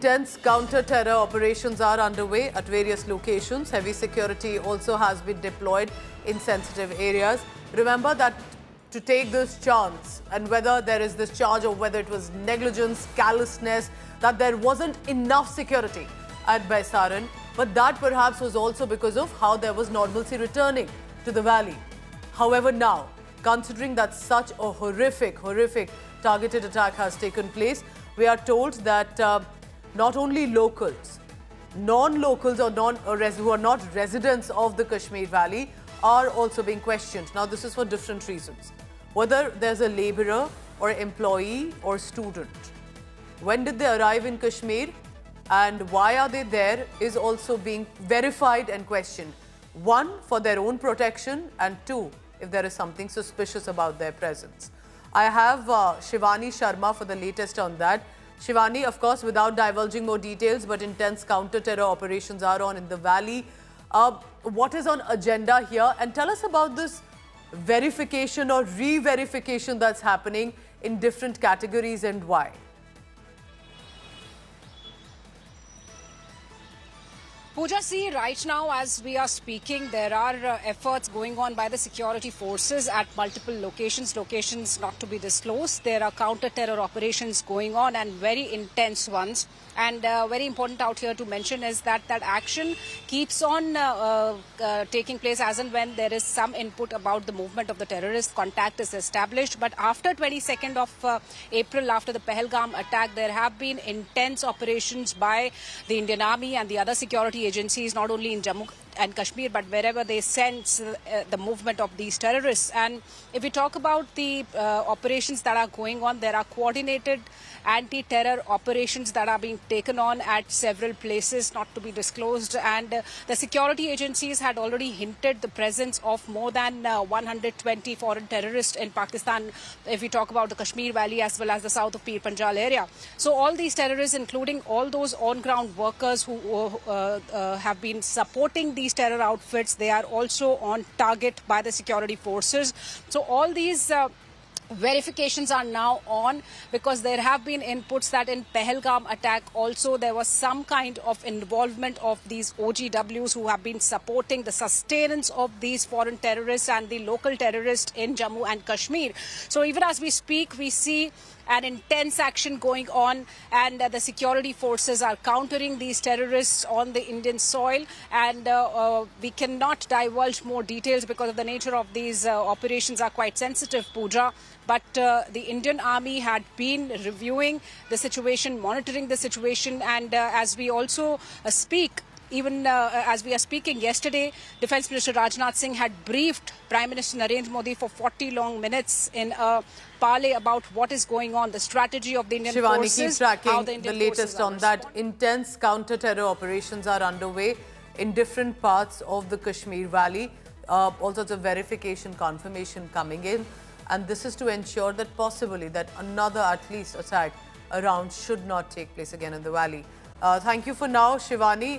Intense counter-terror operations are underway at various locations. Heavy security also has been deployed in sensitive areas. Remember that to take this chance, and whether there is this charge or whether it was negligence, callousness, that there wasn't enough security at Baisaran, but that perhaps was also because of how there was normalcy returning to the valley. However, now, considering that such a horrific targeted attack has taken place, we are told that not only locals, non-locals or who are not residents of the Kashmir Valley are also being questioned. Now, this is for different reasons. Whether there's a labourer or employee or student. When did they arrive in Kashmir and why are they there is also being verified and questioned. One, for their own protection, and two, if there is something suspicious about their presence. I have Shivani Sharma for the latest on that. Shivani, of course, without divulging more details, but intense counter-terror operations are on in the valley. What is on agenda here? And tell us about this verification or re-verification that's happening in different categories and why. Pooja, see, right now as we are speaking, there are efforts going on by the security forces at multiple locations not to be disclosed. There are counter-terror operations going on and very intense ones. And very important out here to mention is that action keeps on taking place as and when there is some input about the movement of the terrorists. Contact is established. But after 22nd of April, after the Pahalgam attack, there have been intense operations by the Indian Army and the other security agencies, not only in Jammu and Kashmir, but wherever they sense the movement of these terrorists. And if we talk about the operations that are going on, there are coordinated anti-terror operations that are being taken on at several places not to be disclosed. And the security agencies had already hinted the presence of more than 120 foreign terrorists in Pakistan, if we talk about the Kashmir Valley as well as the south of Pir Panjal area. So all these terrorists, including all those on-ground workers who have been supporting these terror outfits, they are also on target by the security forces. So all these verifications are now on, because there have been inputs that in Pahalgam attack also there was some kind of involvement of these OGWs who have been supporting the sustenance of these foreign terrorists and the local terrorists in Jammu and Kashmir. So even as we speak, we see an intense action going on, and the security forces are countering these terrorists on the Indian soil. And we cannot divulge more details because of the nature of these operations are quite sensitive, Pooja. But the Indian Army had been reviewing the situation, monitoring the situation, and as we also speak, even as we are speaking, yesterday, Defence Minister Rajnath Singh had briefed Prime Minister Narendra Modi for 40 long minutes in a parley about what is going on, the strategy of the Indian forces. Shivani, keep tracking the latest on that. Intense counter-terror operations are underway in different parts of the Kashmir Valley. All sorts of verification, confirmation coming in. And this is to ensure that possibly that another at least attack around should not take place again in the valley. Thank you for now, Shivani.